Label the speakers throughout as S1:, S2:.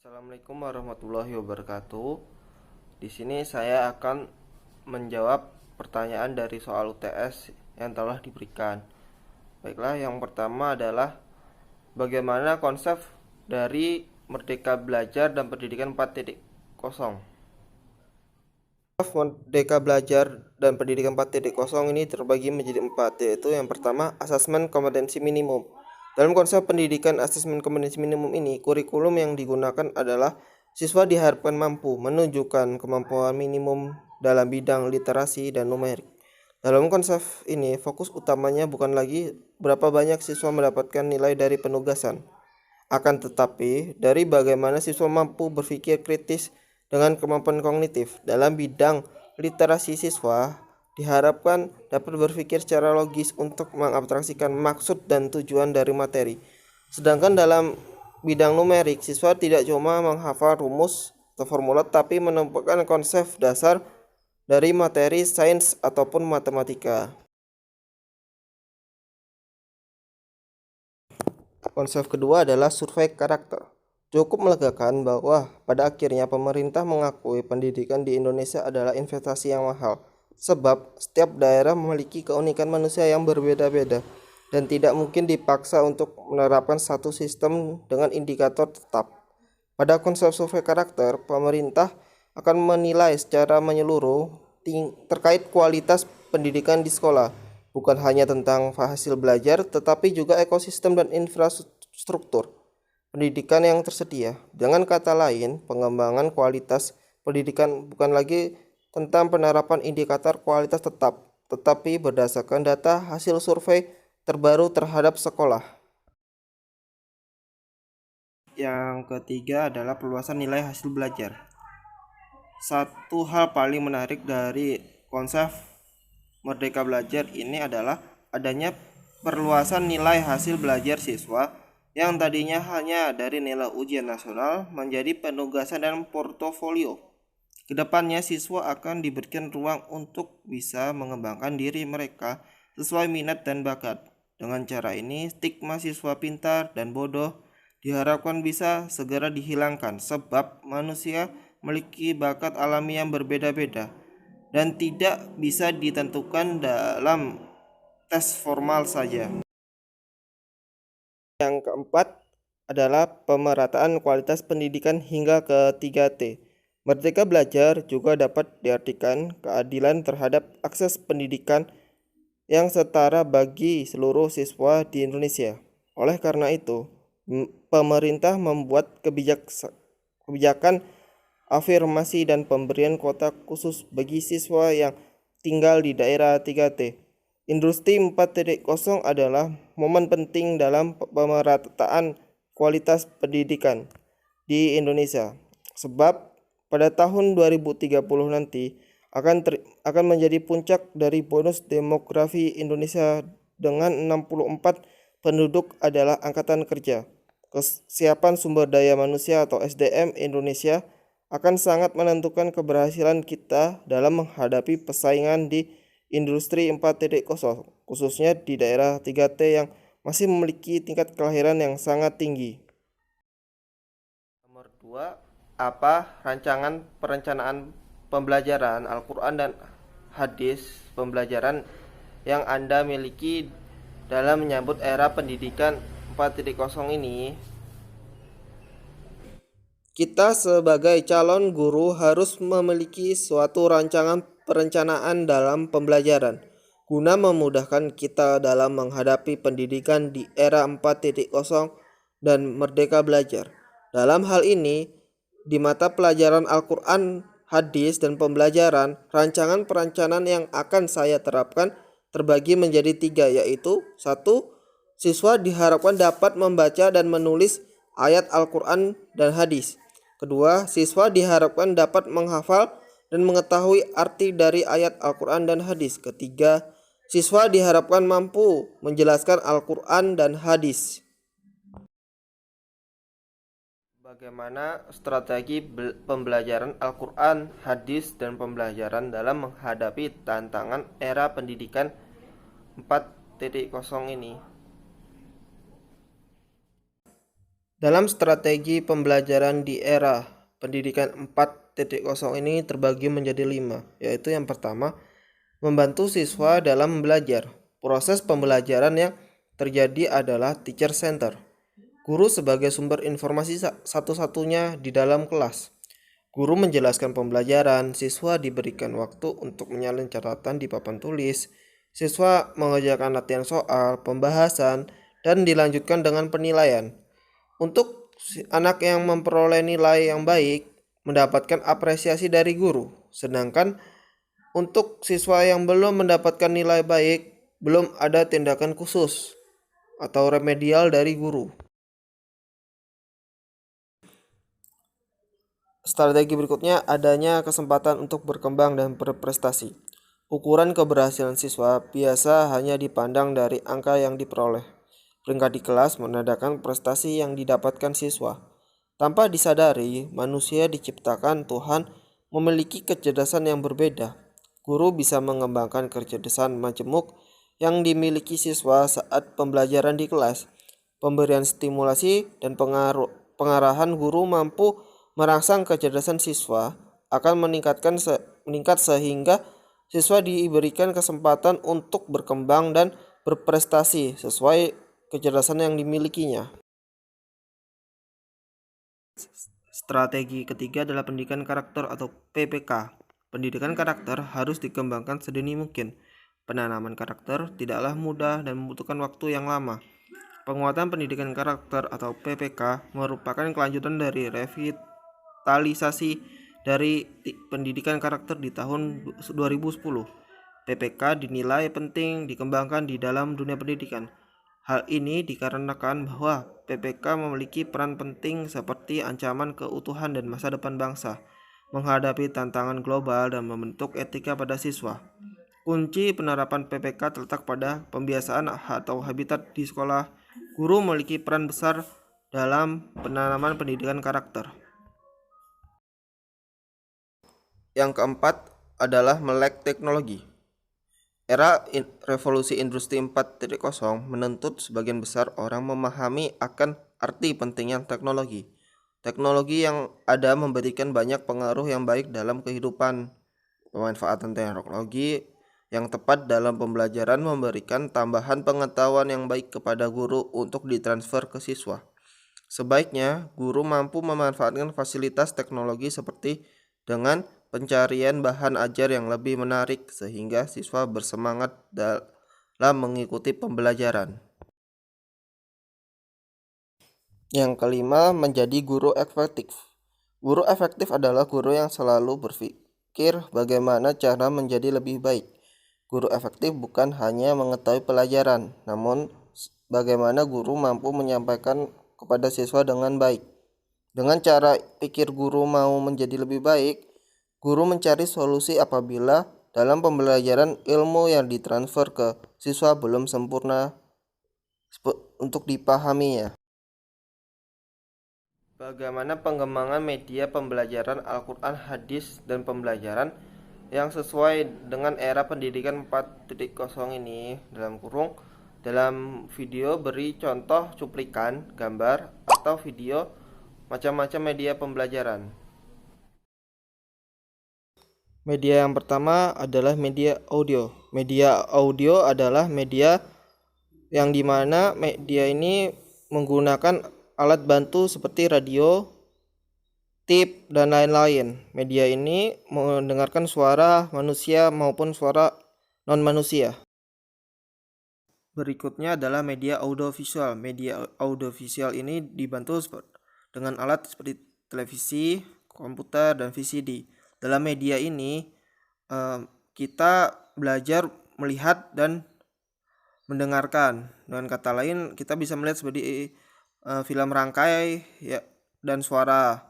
S1: Assalamualaikum warahmatullahi wabarakatuh. Di sini saya akan menjawab pertanyaan dari soal UTS yang telah diberikan. Baiklah, yang pertama adalah bagaimana konsep dari Merdeka Belajar dan Pendidikan 4.0. Merdeka Belajar dan Pendidikan 4.0 ini terbagi menjadi 4, yaitu yang pertama, asesmen kompetensi minimum. Dalam konsep pendidikan asesmen kompetensi minimum ini, kurikulum yang digunakan adalah siswa diharapkan mampu menunjukkan kemampuan minimum dalam bidang literasi dan numerik. Dalam konsep ini, fokus utamanya bukan lagi berapa banyak siswa mendapatkan nilai dari penugasan, akan tetapi dari bagaimana siswa mampu berpikir kritis dengan kemampuan kognitif. Dalam bidang literasi, siswa diharapkan dapat berpikir secara logis untuk mengabstraksikan maksud dan tujuan dari materi. Sedangkan dalam bidang numerik, siswa tidak cuma menghafal rumus atau formula, tapi menemukan konsep dasar dari materi sains ataupun matematika. Konsep kedua adalah survei karakter. Cukup melegakan bahwa pada akhirnya pemerintah mengakui pendidikan di Indonesia adalah investasi yang mahal, sebab setiap daerah memiliki keunikan manusia yang berbeda-beda dan tidak mungkin dipaksa untuk menerapkan satu sistem dengan indikator tetap. Pada konsep survei karakter, pemerintah akan menilai secara menyeluruh terkait kualitas pendidikan di sekolah, bukan hanya tentang hasil belajar, tetapi juga ekosistem dan infrastruktur pendidikan yang tersedia. Dengan kata lain, pengembangan kualitas pendidikan bukan lagi tentang penerapan indikator kualitas tetap, tetapi berdasarkan data hasil survei terbaru terhadap sekolah. Yang ketiga adalah perluasan nilai hasil belajar. Satu hal paling menarik dari konsep Merdeka Belajar ini adalah adanya perluasan nilai hasil belajar siswa yang tadinya hanya dari nilai ujian nasional menjadi penugasan dan portofolio. Kedepannya siswa akan diberikan ruang untuk bisa mengembangkan diri mereka sesuai minat dan bakat. Dengan cara ini, stigma siswa pintar dan bodoh diharapkan bisa segera dihilangkan, sebab manusia memiliki bakat alami yang berbeda-beda dan tidak bisa ditentukan dalam tes formal saja. Yang keempat adalah pemerataan kualitas pendidikan hingga ke 3T. Merdeka Belajar juga dapat diartikan keadilan terhadap akses pendidikan yang setara bagi seluruh siswa di Indonesia. Oleh karena itu, pemerintah membuat kebijakan afirmasi dan pemberian kuota khusus bagi siswa yang tinggal di daerah 3T. Industri 4.0 adalah momen penting dalam pemerataan kualitas pendidikan di Indonesia, sebab pada tahun 2030 nanti akan menjadi puncak dari bonus demografi Indonesia dengan 64 penduduk adalah angkatan kerja. Kesiapan sumber daya manusia atau SDM Indonesia akan sangat menentukan keberhasilan kita dalam menghadapi persaingan di industri 4.0, khususnya di daerah 3T yang masih memiliki tingkat kelahiran yang sangat tinggi. Nomor 2, apa rancangan perencanaan pembelajaran Al-Quran dan hadis pembelajaran yang Anda miliki dalam menyambut era pendidikan 4.0 ini? Kita sebagai calon guru harus memiliki suatu rancangan perencanaan dalam pembelajaran guna memudahkan kita dalam menghadapi pendidikan di era 4.0 dan Merdeka Belajar. Dalam hal ini, di mata pelajaran Al-Quran, hadis, dan pembelajaran, rancangan perencanaan yang akan saya terapkan terbagi menjadi 3, yaitu 1. Siswa diharapkan dapat membaca dan menulis ayat Al-Quran dan hadis. 2. Siswa diharapkan dapat menghafal dan mengetahui arti dari ayat Al-Quran dan hadis. 3. Siswa diharapkan mampu menjelaskan Al-Quran dan hadis. Bagaimana strategi pembelajaran Al-Quran, hadis, dan pembelajaran dalam menghadapi tantangan era pendidikan 4.0 ini? Dalam strategi pembelajaran di era pendidikan 4.0 ini terbagi menjadi 5, yaitu yang pertama, membantu siswa dalam belajar. Proses pembelajaran yang terjadi adalah teacher center. Guru sebagai sumber informasi satu-satunya di dalam kelas. Guru menjelaskan pembelajaran, siswa diberikan waktu untuk menyalin catatan di papan tulis, siswa mengerjakan latihan soal, pembahasan, dan dilanjutkan dengan penilaian. Untuk anak yang memperoleh nilai yang baik, mendapatkan apresiasi dari guru. Sedangkan untuk siswa yang belum mendapatkan nilai baik, belum ada tindakan khusus atau remedial dari guru. Strategi berikutnya adanya kesempatan untuk berkembang dan berprestasi. Ukuran keberhasilan siswa biasa hanya dipandang dari angka yang diperoleh. Peringkat di kelas menandakan prestasi yang didapatkan siswa. Tanpa disadari, manusia diciptakan Tuhan memiliki kecerdasan yang berbeda. Guru bisa mengembangkan kecerdasan majemuk yang dimiliki siswa saat pembelajaran di kelas. Pemberian stimulasi dan pengarahan guru mampu merangsang kecerdasan siswa akan meningkat sehingga siswa diberikan kesempatan untuk berkembang dan berprestasi sesuai kecerdasan yang dimilikinya. Strategi ketiga adalah pendidikan karakter atau PPK. Pendidikan karakter harus dikembangkan sedini mungkin. Penanaman karakter tidaklah mudah dan membutuhkan waktu yang lama. Penguatan pendidikan karakter atau PPK merupakan kelanjutan dari revitalisasi dari pendidikan karakter di tahun 2010. PPK dinilai penting dikembangkan di dalam dunia pendidikan. Hal ini dikarenakan bahwa PPK memiliki peran penting seperti ancaman keutuhan dan masa depan bangsa, menghadapi tantangan global dan membentuk etika pada siswa. Kunci penerapan PPK terletak pada pembiasaan atau habitat di sekolah. Guru memiliki peran besar dalam penanaman pendidikan karakter. Yang keempat adalah melek teknologi. Era revolusi industri 4.0 menuntut sebagian besar orang memahami akan arti pentingnya teknologi. Teknologi yang ada memberikan banyak pengaruh yang baik dalam kehidupan. Pemanfaatan teknologi yang tepat dalam pembelajaran memberikan tambahan pengetahuan yang baik kepada guru untuk ditransfer ke siswa. Sebaiknya, guru mampu memanfaatkan fasilitas teknologi seperti dengan pencarian bahan ajar yang lebih menarik sehingga siswa bersemangat dalam mengikuti pembelajaran. Yang kelima, menjadi guru efektif. Guru efektif adalah guru yang selalu berpikir bagaimana cara menjadi lebih baik. Guru efektif bukan hanya mengetahui pelajaran, namun bagaimana guru mampu menyampaikan kepada siswa dengan baik. Dengan cara pikir guru mau menjadi lebih baik, guru mencari solusi apabila dalam pembelajaran ilmu yang ditransfer ke siswa belum sempurna untuk dipahaminya. Bagaimana pengembangan media pembelajaran Al-Quran, hadis, dan pembelajaran yang sesuai dengan era pendidikan 4.0 ini, dalam video beri contoh cuplikan, gambar, atau video macam-macam media pembelajaran. Media yang pertama adalah media audio. Media audio adalah media yang dimana media ini menggunakan alat bantu seperti radio, tip, dan lain-lain. Media ini mendengarkan suara manusia maupun suara non-manusia. Berikutnya adalah media audiovisual. Media audiovisual ini dibantu dengan alat seperti televisi, komputer, dan VCD. Dalam media ini kita belajar melihat dan mendengarkan. Dengan kata lain, kita bisa melihat seperti film rangkai ya, dan suara.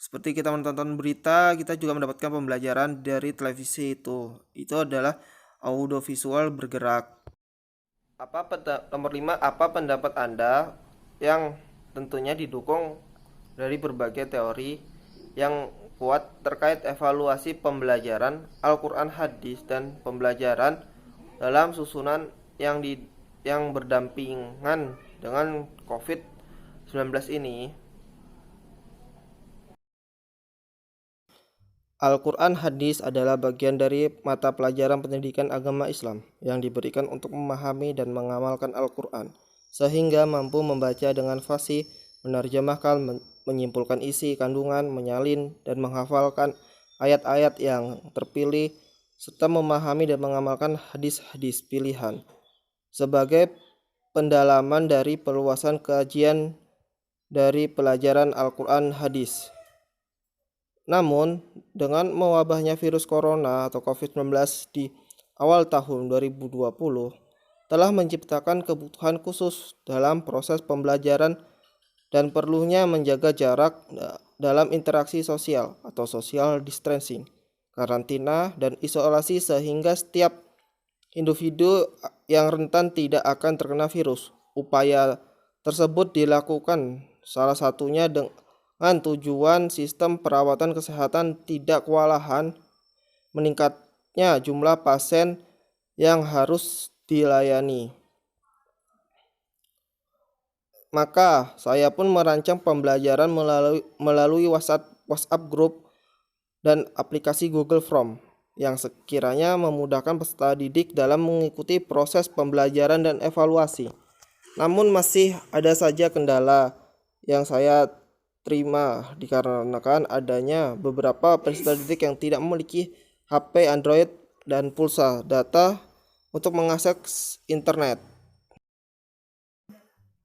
S1: Seperti kita menonton berita, kita juga mendapatkan pembelajaran dari televisi itu. Itu adalah audiovisual bergerak. Nomor 5, apa pendapat Anda yang tentunya didukung dari berbagai teori yang kuat terkait evaluasi pembelajaran Al-Quran, hadis, dan pembelajaran dalam susunan yang berdampingan dengan COVID-19 COVID-19 ini, Al-Quran Hadis adalah bagian dari mata pelajaran pendidikan agama Islam yang diberikan untuk memahami dan mengamalkan Al-Quran, sehingga mampu membaca dengan fasih, menerjemahkan, menyimpulkan isi kandungan, menyalin, dan menghafalkan ayat-ayat yang terpilih, serta memahami dan mengamalkan hadis-hadis pilihan sebagai pendalaman dari perluasan kajian dari pelajaran Al-Quran Hadis. Namun, dengan mewabahnya virus corona atau COVID-19 di awal tahun 2020, telah menciptakan kebutuhan khusus dalam proses pembelajaran dan perlunya menjaga jarak dalam interaksi sosial atau social distancing, karantina, dan isolasi sehingga setiap individu yang rentan tidak akan terkena virus. Upaya tersebut dilakukan salah satunya dengan tujuan sistem perawatan kesehatan tidak kewalahan, meningkatnya jumlah pasien yang harus dilayani. Maka saya pun merancang pembelajaran melalui WhatsApp group dan aplikasi Google Form yang sekiranya memudahkan peserta didik dalam mengikuti proses pembelajaran dan evaluasi. Namun masih ada saja kendala yang saya terima dikarenakan adanya beberapa peserta didik yang tidak memiliki HP Android dan pulsa data untuk mengakses internet.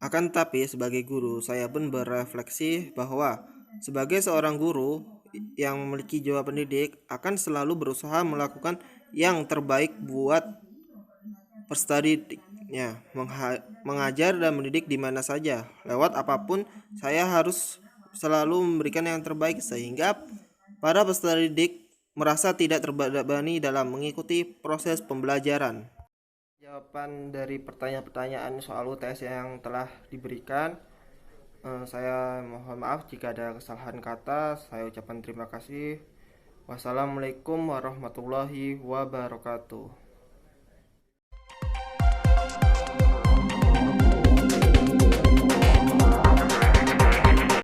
S1: Akan tetapi sebagai guru, saya pun berefleksi bahwa sebagai seorang guru yang memiliki jiwa pendidik akan selalu berusaha melakukan yang terbaik buat peserta didiknya, mengajar dan mendidik di mana saja. Lewat apapun, saya harus selalu memberikan yang terbaik sehingga para peserta didik merasa tidak terbebani dalam mengikuti proses pembelajaran. Jawaban dari pertanyaan-pertanyaan soal UTS yang telah diberikan, saya mohon maaf jika ada kesalahan kata. Saya ucapkan terima kasih. Wassalamualaikum warahmatullahi wabarakatuh.